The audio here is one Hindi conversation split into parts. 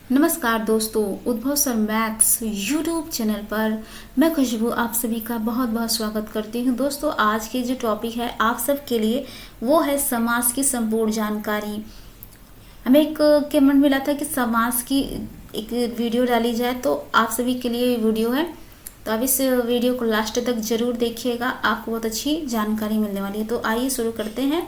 नमस्कार दोस्तों, उद्भव सर मैथ्स यूट्यूब चैनल पर मैं खुशबू आप सभी का बहुत बहुत स्वागत करती हूं। दोस्तों, आज के जो टॉपिक है आप सब के लिए वो है समास की संपूर्ण जानकारी। हमें एक कमेंट मिला था कि समास की एक वीडियो डाली जाए, तो आप सभी के लिए वीडियो है, तो आप इस वीडियो को लास्ट तक जरूर देखिएगा, आपको बहुत अच्छी जानकारी मिलने वाली है। तो आइए शुरू करते हैं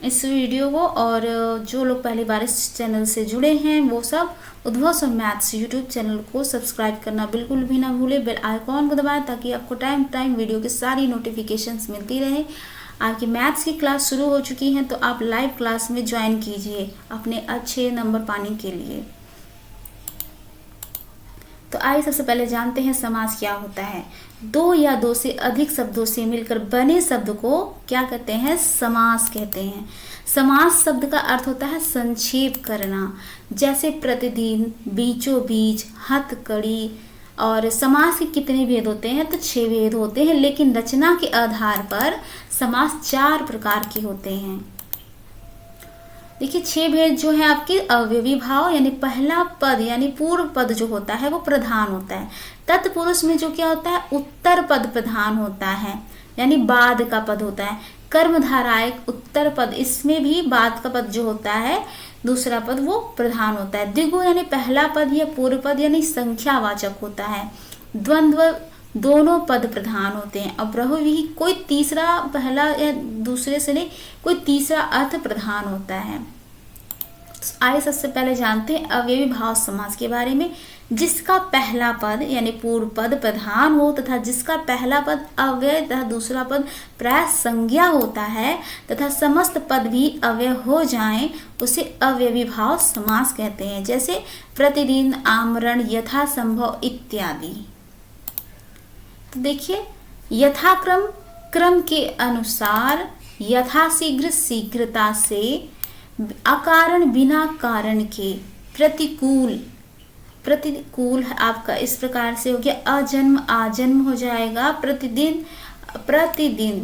इस वीडियो को। और जो लोग पहली बार इस चैनल से जुड़े हैं वो सब उद्भव सर मैथ्स यूट्यूब चैनल को सब्सक्राइब करना बिल्कुल भी ना भूले, बेल आइकॉन को दबाएं ताकि आपको टाइम टाइम वीडियो की सारी नोटिफिकेशंस मिलती रहे। आपकी मैथ्स की क्लास शुरू हो चुकी है, तो आप लाइव क्लास में ज्वाइन कीजिए अपने अच्छे नंबर पाने के लिए। तो आइए सबसे पहले जानते हैं समास क्या होता है। दो या दो से अधिक शब्दों से मिलकर बने शब्द को क्या कहते हैं? समास कहते हैं। समास शब्द का अर्थ होता है संक्षेप करना, जैसे प्रतिदिन, बीचों बीच, हथकड़ी। और समास के कितने भेद होते हैं? तो 6 भेद होते हैं, लेकिन रचना के आधार पर समास 4 प्रकार के होते हैं। देखिए 6 भेद जो है आपके अवयवी भाव, यानी पहला पद यानी पूर्व पद जो होता है वो प्रधान होता है। तत्पुरुष में जो क्या होता है? उत्तर पद प्रधान होता है, यानी बाद का पद होता है। कर्मधारायक उत्तर पद, इसमें भी बाद का पद जो होता है दूसरा पद वो प्रधान होता है। द्विगु यानी पहला पद या पूर्व पद यानी संख्यावाचक होता है। द्वंद्व दोनों पद प्रधान होते हैं। और बहुव्रीहि कोई तीसरा, पहला या दूसरे से नहीं, कोई तीसरा अर्थ प्रधान होता है। आइए सबसे पहले जानते हैं अवयवी भाव समास के बारे में। जिसका पहला पद यानी पूर्व पद प्रधान हो तथा जिसका पहला पद अव्यय तथा दूसरा पद प्राय संज्ञा होता है तथा समस्त पद भी अव्यय हो जाएं, उसे अवयवी भाव समास कहते हैं। जैसे प्रतिदिन, आमरण, यथा संभव इत्यादि। तो देखिए यथाक्रम, क्रम के अनुसार, यथाशीघ्र, शीघ्रता से, अकारण, बिना कारण के, प्रतिकूल, प्रतिकूल आपका इस प्रकार से हो गया। अजन्म, आजन्म हो जाएगा। प्रतिदिन, प्रतिदिन,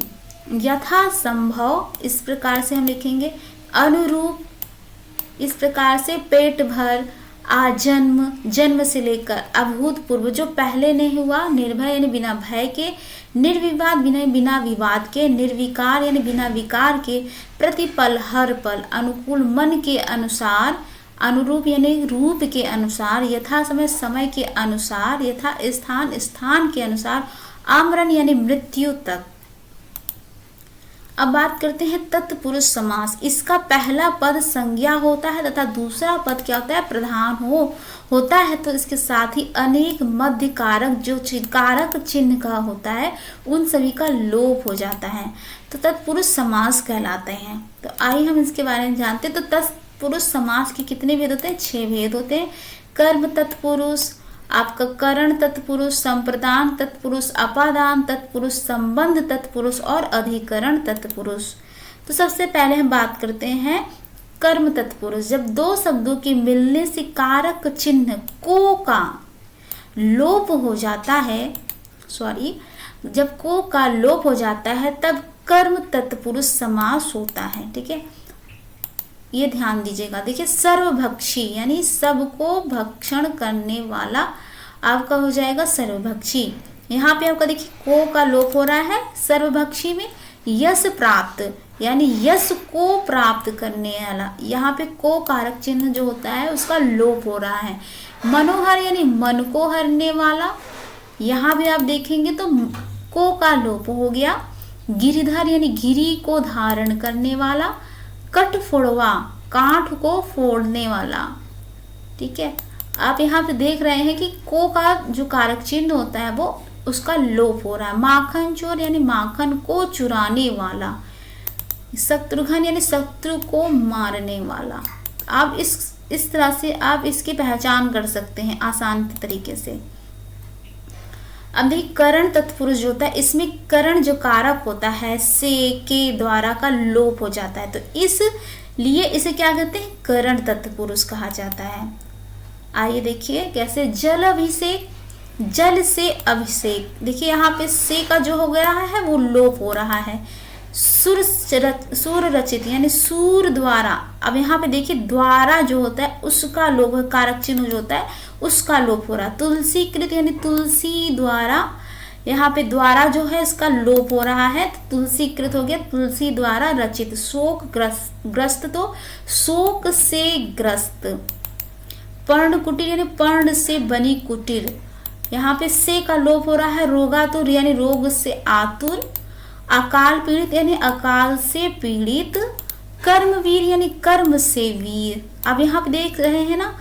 यथा संभव इस प्रकार से हम लिखेंगे। अनुरूप इस प्रकार से, पेट भर, आजन्म, जन्म से लेकर अभूतपूर्व जो पहले नहीं हुआ, निर्भय यानी बिना भय के, निर्विवाद बिना विवाद के, निर्विकार यानी बिना विकार के, प्रतिपल हर पल, अनुकूल मन के अनुसार, अनुरूप यानी रूप के अनुसार, यथा समय समय के अनुसार, यथा स्थान स्थान के अनुसार, आमरण यानी मृत्यु तक। अब बात करते हैं तत्पुरुष समास। इसका पहला पद संज्ञा होता है तथा दूसरा पद क्या होता है? प्रधान होता है। तो इसके साथ ही अनेक मध्य कारक जो कारक चिन्ह का होता है उन सभी का लोप हो जाता है, तो तत्पुरुष समास कहलाते हैं। तो आइए हम इसके बारे में जानते हैं। तो तत्पुरुष समास के कितने भेद होते हैं? 6 भेद होते हैं। कर्म तत्पुरुष, आपका करण तत्पुरुष, संप्रदान तत्पुरुष, अपादान तत्पुरुष, संबंध तत्पुरुष और अधिकरण तत्पुरुष। तो सबसे पहले हम बात करते हैं कर्म तत्पुरुष। जब दो शब्दों के मिलने से कारक चिन्ह को का लोप हो जाता है, जब को का लोप हो जाता है तब कर्म तत्पुरुष समास होता है। ठीक है, ये ध्यान दीजिएगा। देखिए सर्वभक्षी यानी सबको भक्षण करने वाला आपका हो जाएगा सर्वभक्षी। यहाँ पे आपका देखिए को का लोप हो रहा है सर्वभक्षी में। यश प्राप्त यानी यश को प्राप्त करने वाला, यहाँ पे को कारक चिन्ह जो होता है उसका लोप हो रहा है। मनोहर यानी मन को हरने वाला, यहाँ भी आप देखेंगे तो को का लोप हो गया। गिरिधर यानी गिरी को धारण करने वाला। कटफोड़वा, कांठ को फोड़ने वाला। ठीक है, आप यहाँ पे देख रहे हैं कि को का जो कारक चिन्ह होता है वो उसका लोप हो रहा है। माखन चोर यानी माखन को चुराने वाला। शत्रुघ्न यानी शत्रु को मारने वाला। आप इस तरह से आप इसकी पहचान कर सकते हैं आसान तरीके से। अब देखिए करण तत्पुरुष जो होता है, इसमें करण जो कारक होता है से, के द्वारा का लोप हो जाता है, तो इसलिए इसे क्या कहते हैं? करण तत्पुरुष कहा जाता है। आइए देखिए कैसे। जल अभिषेक, जल से अभिषेक। देखिए यहाँ पे से का जो हो गया है वो लोप हो रहा है। सूर रचित यानी सूर द्वारा। अब यहाँ पे देखिए द्वारा जो होता है उसका लोप, कारक चिन्ह जो होता है उसका लोप हो रहा है। तुलसी कृत यानी तुलसी द्वारा, यहाँ पे द्वारा जो है इसका लोप हो रहा है, तुलसी कृत हो गया तुलसी द्वारा रचित। शोक ग्रस्त तो शोक से ग्रस्त। पर्ण कुटीर यानी पर्ण से बनी कुटीर, यहाँ पे से का लोप हो रहा है। रोगातुर यानी रोग से आतुर। अकाल पीड़ित यानी अकाल से पीड़ित। कर्मवीर यानी कर्म से वीर। अब यहाँ पे देख रहे हैं ना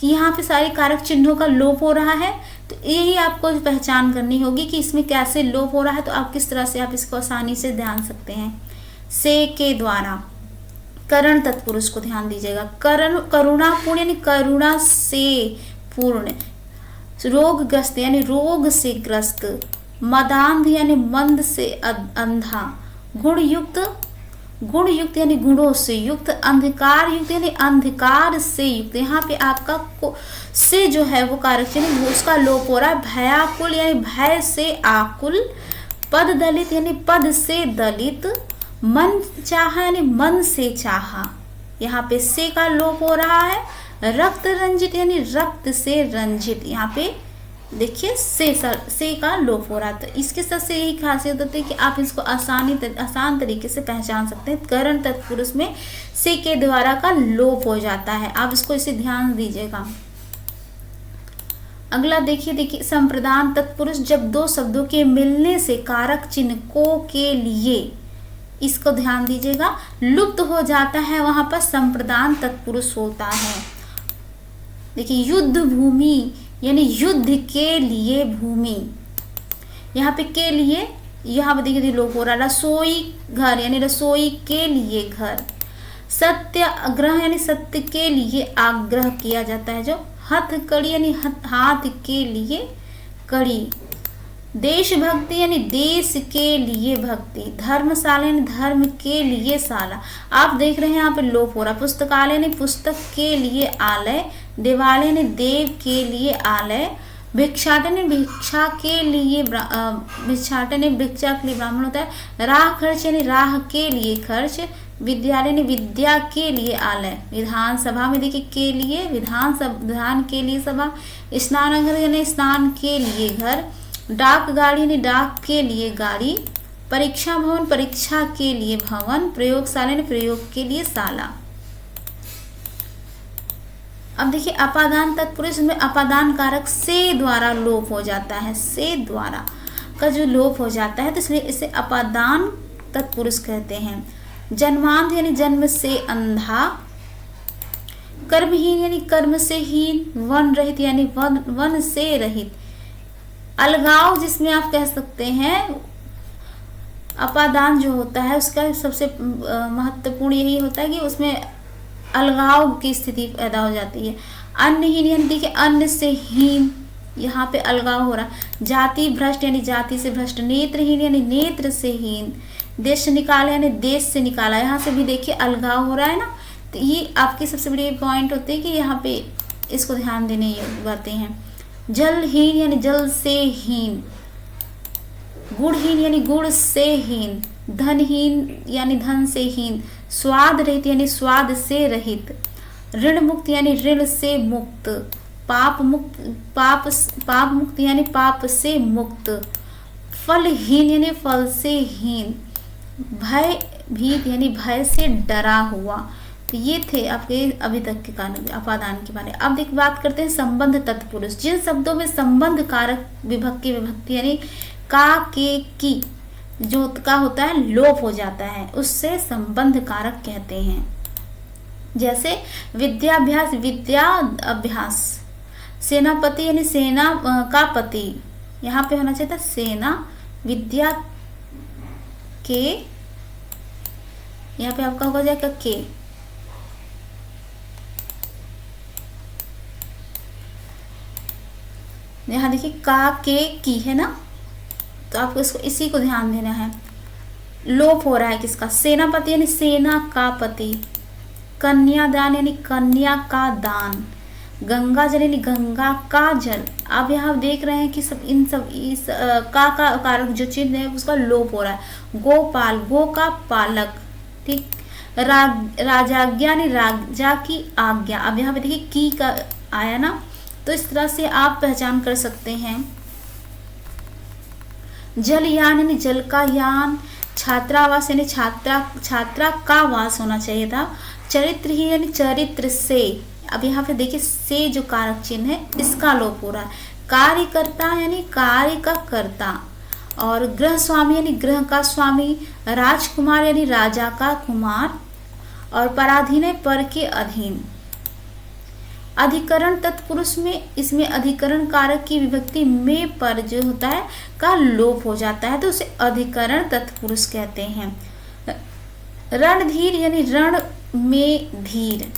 कि यहाँ पे सारे कारक चिन्हों का लोप हो रहा है, तो यही आपको पहचान करनी होगी कि इसमें कैसे लोप हो रहा है, तो आप किस तरह से आप इसको आसानी से ध्यान सकते हैं। से के द्वारा, करण तत्पुरुष को ध्यान दीजिएगा। करण करुणा पूर्ण यानी करुणा से पूर्ण। रोगग्रस्त यानी रोग से ग्रस्त। मदांध यानी मंद से अंधा। गुण युक्त यानी गुणों से युक्त। अंधकार युक्त यानी अंधकार से युक्त। यहाँ पे आपका से जो है वो कारक चिन्ह उसका लोप हो रहा है। भयाकुल यानी भय से आकुल। पद दलित यानी पद से दलित। मन चाहा यानी मन से चाहा, यहाँ पे से का लोप हो रहा है। रक्त रंजित यानी रक्त से रंजित, यहाँ पे देखिए से का लोप हो रहा है। तो इसके सबसे यही खासियत होती है कि आप इसको आसान तरीके से पहचान सकते हैं। करण तत्पुरुष में से के द्वारा का लोप हो जाता है, आप इसको इसे ध्यान दीजिएगा। अगला देखिए संप्रदान तत्पुरुष, जब दो शब्दों के मिलने से कारक चिन्ह को के लिए, इसको ध्यान दीजिएगा, लुप्त हो जाता है, वहां पर संप्रदान तत्पुरुष होता है। देखिए युद्ध भूमि यानी युद्ध के लिए भूमि, यहाँ पे के लिए, यहाँ पे देखिए लोप हो रहा। रसोई घर यानी रसोई के लिए घर। सत्याग्रह यानी सत्य के लिए आग्रह किया जाता है जो। हथकड़ी यानी हाथ के लिए कड़ी। देशभक्ति यानी देश के लिए भक्ति। धर्मशाला यानी धर्म के लिए शाला। आप देख रहे हैं यहाँ पे लोप हो रहा। पुस्तकालय यानी पुस्तक के लिए आलय। देवालय यानी देव के लिए आलय। भिक्षाटन यानी भिक्षा के लिए भिक्षाटन यानी भिक्षा के लिए ब्राह्मण होता है। राह खर्च यानी राह के लिए खर्च। विद्यालय यानी विद्या के लिए आलय। विधानसभा में देखिए के लिए विधान के लिए सभा। स्नानघर यानी स्नान के लिए घर। डाक गाड़ी यानी डाक के लिए गाड़ी। परीक्षा भवन परीक्षा के लिए भवन। प्रयोगशाला यानी प्रयोग के लिए शाला। अब देखिए अपादान तत्पुरुष में अपादान कारक से द्वारा लोप हो जाता है। से द्वारा का जो लोप हो जाता है तो इसलिए इसे अपादान तत्पुरुष कहते हैं। जन्मांध यानी जन्म से अंधा। कर्महीन यानी कर्म से हीन। वन रहित यानी वन से रहित। अलगाव जिसमें आप कह सकते हैं अपादान जो होता है उसका सबसे महत्वपूर्ण यही होता है कि उसमें अलगाव की स्थिति पैदा हो जाती है। अन्नहीन यानी देखिए अन्न से हीन, यहाँ पे अलगाव हो रहा। जाति भ्रष्ट यानी जाति से भ्रष्ट। नेत्रहीन यानी नेत्र से हीन। देश से निकाला यानी देश से निकाला, यहाँ से भी देखिए अलगाव हो रहा है ना। तो ये आपकी सबसे बड़ी पॉइंट होती है कि यहाँ पे इसको ध्यान देने योग्य बातें हैं। जलहीन यानी जल से हीन। गुणहीन यानी गुण से हीन। धनहीन यानी धन से हीन। स्वाद रहित यानी स्वाद से रहित। ऋण मुक्त यानी ऋण से मुक्त। पाप मुक्त यानी पाप से मुक्त। फलहीन यानी फल से हीन। भय भीत यानी भय से डरा हुआ। तो ये थे आपके अभी तक के कारण अपादान के बारे में। अब एक बात करते हैं संबंध तत्पुरुष। जिन शब्दों में संबंध कारक विभक्ति यानी का के की जो का होता है लोप हो जाता है उससे संबंध कारक कहते हैं। जैसे विद्याभ्यास विद्या अभ्यास। सेनापति यानी सेना का पति, यहाँ पे होना चाहिए था सेना विद्या के, यहाँ पे आपका हो जाएगा के। यहाँ देखिए का के की है ना, तो आपको इसको इसी को ध्यान देना है। लोप हो रहा है किसका? सेनापति यानी सेना का पति। कन्यादान यानी कन्या का दान। गंगा जल यानी गंगा का जल। अब यहाँ देख रहे हैं कि सब इस का कारक जो चिन्ह है उसका लोप हो रहा है। गोपाल, गो का पालक, ठीक। राजाज्ञा यानी राजा की आज्ञा। अब यहाँ पे देखिए की का आया ना, तो इस तरह से आप पहचान कर सकते हैं। जलयान यानी जल का यान। छात्रावास यानी छात्रा का वास होना चाहिए था। चरित्र ही यानी चरित्र से। अब यहाँ पे देखिए से जो कारक चिन्ह है इसका लोप हो रहा है। कार्यकर्ता यानी कार्य का कर्ता। और गृह स्वामी यानी गृह का स्वामी। राजकुमार यानी राजा का कुमार। और पराधीन है पर के अधीन। अधिकरण तत्पुरुष में इसमें अधिकरण कारक की विभक्ति में पर जो होता है का लोप हो जाता है, तो उसे अधिकरण तत्पुरुष कहते हैं। रणधीर यानी रण में धीर।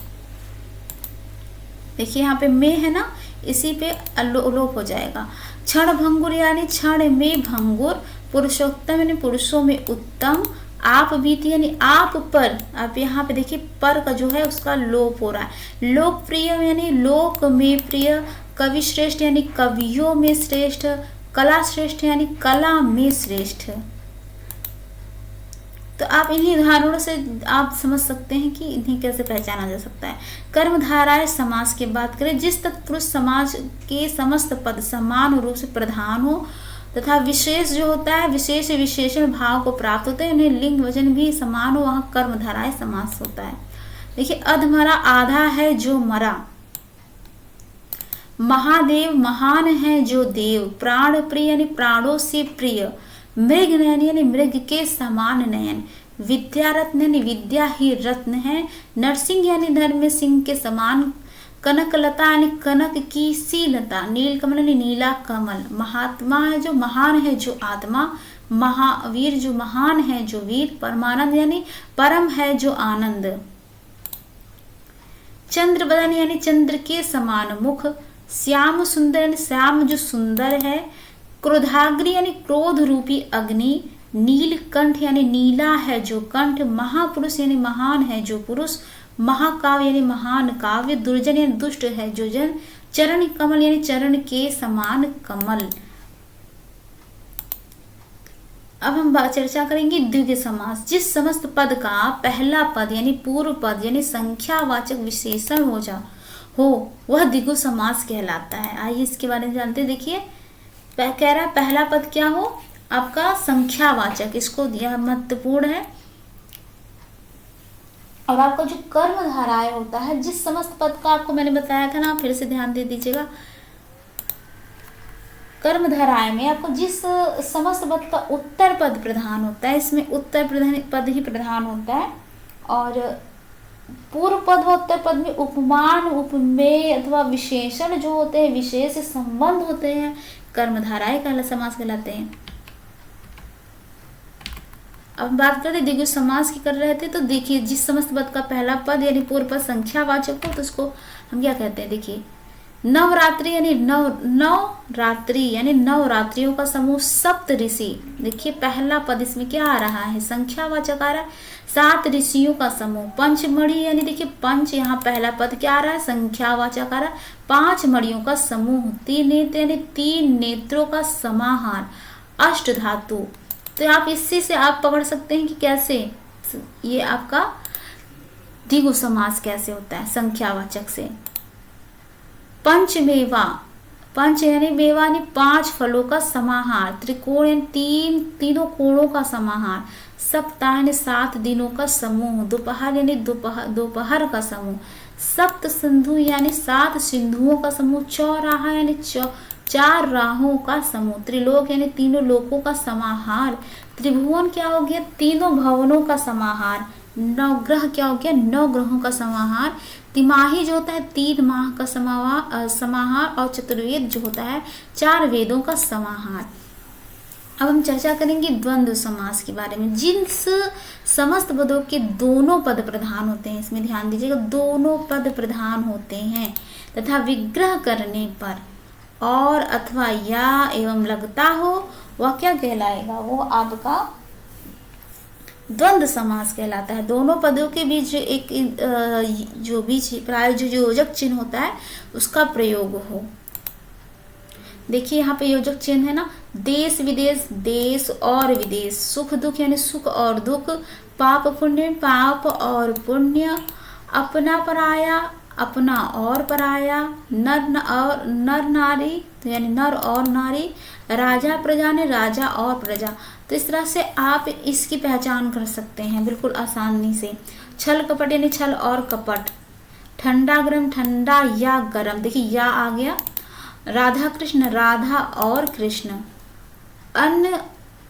देखिए यहाँ पे में है ना, इसी पे लोप हो जाएगा। क्षण भंगुर यानी क्षण में भंगुर। पुरुषोत्तम यानी पुरुषों में उत्तम। आप बीती यानी आप पर। आप यहाँ पे देखिए पर का जो है उसका लोप हो रहा है। लोकप्रिय यानी लोक में प्रिय। कवि श्रेष्ठ यानी कवियों में श्रेष्ठ। कला श्रेष्ठ यानी कला में श्रेष्ठ। तो आप इन्हीं उदाहरणों से आप समझ सकते हैं कि इन्हें कैसे पहचाना जा सकता है। कर्मधाराय समास की बात करें, जिस तत्पुरुष समाज के समस्त पद समान रूप से प्रधान हो तथा विशेष जो होता है विशेष विशेषण भाव को प्राप्त होते हैं, उन्हें लिंग वचन भी समान हो, वहां कर्मधाराय समास होता है। देखिए अधमरा आधा है जो मरा। महादेव महान है जो देव। प्राण प्रिय यानी प्राणों से प्रिय। मृग नयन यानी मृग के समान नयन। विद्या रत्न यानी विद्या ही रत्न है। नरसिंह यानी नर सिंह के समान। कनकलता यानी कनक की सी लता। नीलकमल यानी नीला कमल। महात्मा है जो महान है जो आत्मा। महावीर जो महान है जो वीर। परमानंद यानी परम है जो आनंद। चंद्र बदन यानी चंद्र के समान मुख। श्याम सुंदर यानी श्याम जो सुंदर है। क्रोधाग्नि यानी क्रोध रूपी अग्नि। नीलकंठ यानी नीला है जो कंठ। महापुरुष यानी महान है जो पुरुष। महाकाव्य यानी महान काव्य। दुर्जन यानी दुष्ट है जो जन। चरण कमल यानी चरण के समान कमल। अब हम चर्चा करेंगे द्विगु समास। जिस समस्त पद का पहला पद यानी पूर्व पद यानी संख्यावाचक विशेषण हो वह द्विगु समास कहलाता है। आइए इसके बारे में जानते हैं। देखिए कह रहा है पहला पद क्या हो आपका संख्यावाचक, इसको यह महत्वपूर्ण है। और आपका जो कर्मधाराय होता है, जिस समस्त पद का आपको मैंने बताया था ना, फिर से ध्यान दे दीजिएगा। कर्मधाराय में आपको जिस समस्त पद का उत्तर पद प्रधान होता है, इसमें उत्तर पद ही प्रधान होता है। और पूर्व पद व उत्तर पद में उपमान उपमेय अथवा विशेषण जो होते हैं, विशेष संबंध होते हैं, कर्मधाराय का समास कहलाते हैं। अब बात करते द्विगु समास की कर रहे थे, तो देखिए जिस समस्त पद का पहला पद यानी पूर्व पद संख्यावाचक हो तो उसको हम क्या कहते हैं। देखिए नवरात्रि यानी नवरात्रि यानी नवरात्रियों का समूह। सप्त ऋषि, देखिए पहला पद इसमें क्या आ रहा है संख्यावाचक आ रहा है। 7 ऋषियों का समूह। पंचमणि यानी देखिए पंच यहाँ पहला पद क्या आ रहा है संख्यावाचक आ रहा है। 5 मणियों का समूह। 3 नेत्र यानी 3 नेत्रों का समाहार। अष्ट धातु, तो आप इससे से आप पकड़ सकते हैं कि कैसे ये आपका द्विगु समास कैसे होता है संख्यावाचक से। पंचमेवा, पंच यानी मेवा यानी 5 फलों का समाहार। त्रिकोण यानी तीनों कोणों का समाहार। सप्ताह यानी 7 दिनों का समूह। दोपहर यानी दोपहर का समूह। सप्त सिंधु यानी 7 सिंधुओं का समूह। चौराहा यानी 4 राहों का समूह। त्रिलोक यानी 3 लोकों का समाहार। त्रिभुवन क्या हो गया 3 भवनों का समाहार। नवग्रह क्या हो गया 9 ग्रहों का समाहार। तिमाही जो होता है 3 माह का समाहार। और चतुर्वेद जो होता है 4 वेदों का समाहार। अब हम चर्चा करेंगे द्वंद्व समास के बारे में। जिस समस्त पदों के दोनों पद प्रधान होते हैं, इसमें ध्यान दीजिएगा, दोनों पद प्रधान होते हैं तथा विग्रह करने पर और अथवा या एवं लगता हो, वह क्या कहलाएगा, वो आपका द्वंद्व समास कहलाता है। दोनों पदों के बीच एक जो बीच प्रायोजक जो योजक चिन्ह होता है उसका प्रयोग हो। देखिए यहाँ पे योजक चिन्ह है ना, देश विदेश, देश और विदेश, सुख दुख यानी सुख और दुख, पाप पुण्य, पाप और पुण्य, अपना पराया, अपना और पराया, नर नारी तो यानी नर और नारी, राजा प्रजा ने राजा और प्रजा। तो इस तरह से आप इसकी पहचान कर सकते हैं बिल्कुल आसानी से। छल कपट यानी छल और कपट, ठंडा गरम, ठंडा या गरम, देखिए या आ गया, राधा कृष्ण, राधा और कृष्ण, अन्न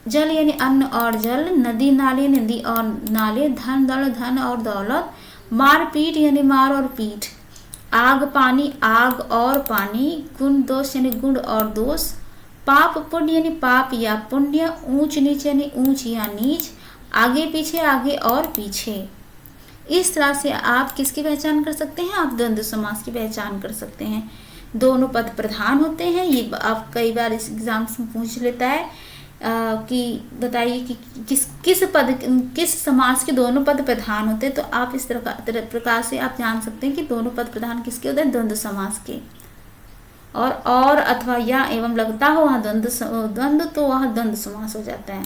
जल यानी अन्न और जल, नदी नाले, नदी और नाले, धन दौलत, धन और दौलत, मार पीट यानी मार और पीठ, आग पानी, आग और पानी, गुण दोष यानी गुण और दोष, पाप पुण्य यानी पाप या पुण्य, ऊंच नीच यानी ऊंच या नीच, आगे पीछे, आगे और पीछे। इस तरह से आप किसकी पहचान कर सकते हैं? आप द्वंद्व समास की पहचान कर सकते हैं। दोनों पद प्रधान होते हैं, ये आप कई बार इस एग्जाम्स में पूछ लेता है कि बताइए कि किस समास के दोनों पद प्रधान होते हैं। तो आप इस प्रकार से आप जान सकते हैं कि दोनों पद प्रधान किसके होते हैं? द्वंद्व समास के। और अथवा या एवं लगता हो वहाँ द्वंद्व तो वहाँ द्वंद्व समास हो जाता है।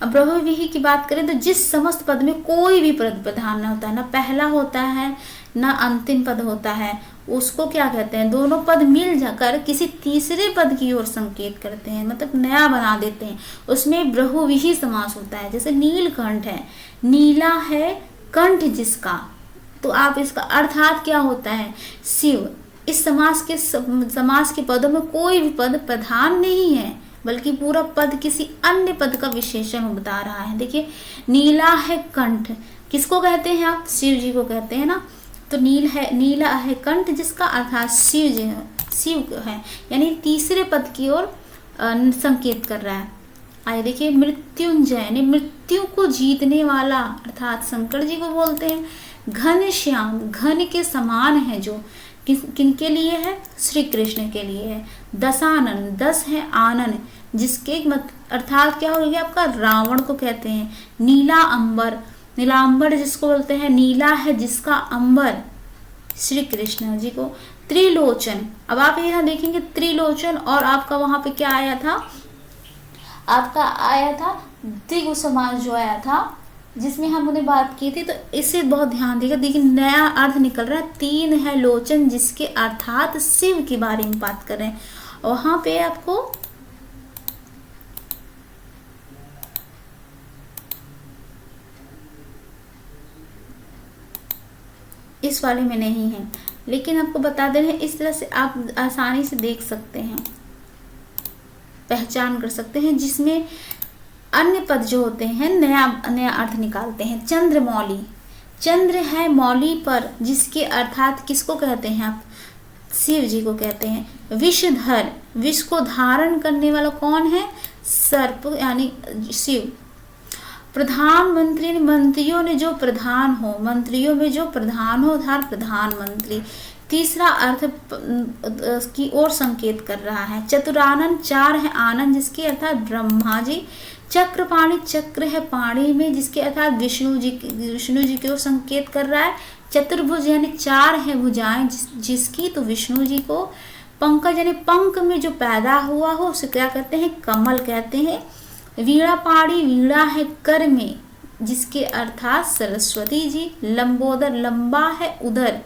अब बहुव्रीहि की बात करें तो जिस समस्त पद में कोई भी पद प्रधान न होता है, ना पहला होता है ना अंतिम पद होता है, उसको क्या कहते हैं? दोनों पद मिल जाकर किसी तीसरे पद की ओर संकेत करते हैं, मतलब नया बना देते हैं, उसमें बहुव्रीहि समास होता है। जैसे नीलकंठ है, नीला है कंठ जिसका, तो आप इसका अर्थात क्या होता है? शिव। इस समास के पदों में कोई भी पद प्रधान नहीं है, बल्कि पूरा पद किसी अन्य पद का विशेषण बता रहा है। देखिए नीला है कंठ, किसको कहते हैं आप? शिव जी को कहते हैं ना। तो नीला है कंठ जिसका अर्थात शिव है, यानी तीसरे पद की ओर संकेत कर रहा है। आइए देखिए मृत्युंजय यानी मृत्यु को जीतने वाला, अर्थात शंकर जी को बोलते हैं। घनश्याम, घन के समान है जो, किनके लिए है? श्री कृष्ण के लिए है। दशानन, दस है आनन जिसके अर्थात क्या हो गया आपका? रावण को कहते हैं। नीला अंबर, नीलांबर जिसको बोलते हैं, नीला है जिसका अंबर, श्री कृष्ण जी को। त्रिलोचन, अब आप यहाँ देखेंगे त्रिलोचन और आपका वहां पे क्या आया था? आपका आया था द्विगु समास जो आया था, जिसमें हमने बात की थी। तो इसे बहुत ध्यान देगा, देखिए नया अर्थ निकल रहा है। तीन है लोचन जिसके अर्थात शिव के बारे में बात कर रहे हैं। वहां पे आपको इस वाले में नहीं है, लेकिन आपको बता दे रहे हैं, इस तरह से आप आसानी से देख सकते हैं, पहचान कर सकते हैं, जिसमें अन्य पद जो होते हैं नया अर्थ निकालते हैं। चंद्रमौली, चंद्र है मौली पर जिसके अर्थात किसको कहते हैं आप? शिव जी को कहते हैं। विषधर, विष को धारण करने वाला कौन है? सर्प यानी शिव। प्रधानमंत्री, मंत्रियों में जो प्रधान हो अर्थात प्रधानमंत्री। तीसरा अर्थ की ओर संकेत कर रहा है। चतुरानन, चार है आनंद जिसके अर्थात ब्रह्मा जी। चक्रपाणी, चक्र है पाणी में जिसके अर्थात विष्णु जी की ओर संकेत कर रहा है। चतुर्भुज यानी चार है भुजाएं जिसकी, तो विष्णु जी को। पंकज यानी पंख में जो पैदा हुआ हो उसे क्या कहते हैं? कमल कहते हैं। वीणा पाणी, वीणा है कर में जिसके अर्थात सरस्वती जी। लंबोदर, लंबा है उदर,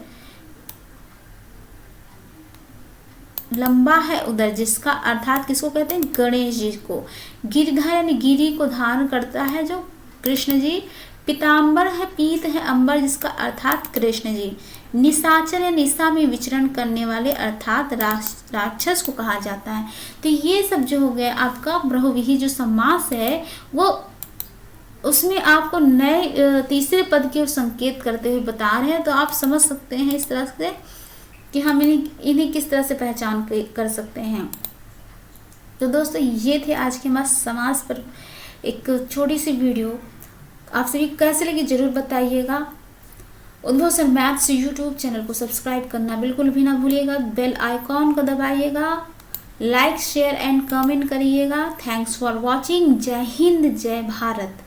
लंबा है उदर जिसका अर्थात किसको कहते हैं? गणेश जी को। गिरिधर यानी गिरी को धारण करता है जो कृष्ण जी। पीताम्बर है, पीत है अंबर जिसका अर्थात कृष्ण जी। निशाचर है, निशा में विचरण करने वाले अर्थात राक्षस को कहा जाता है। तो ये सब जो हो गया आपका बहुव्रीहि जो समास है, वो उसमें आपको नए तीसरे पद की ओर संकेत करते हुए बता रहे हैं। तो आप समझ सकते हैं इस तरह से कि हम इन्हें किस तरह से पहचान कर सकते हैं। तो दोस्तों ये थे आज के हमारे समास पर एक छोटी सी वीडियो। आप सभी कैसे लगी जरूर बताइएगा। उद्भव सर मैथ्स यूट्यूब चैनल को सब्सक्राइब करना बिल्कुल भी ना भूलिएगा। बेल आइकॉन को दबाइएगा, लाइक शेयर एंड कमेंट करिएगा। Thanks for watching. जय हिंद, जय भारत।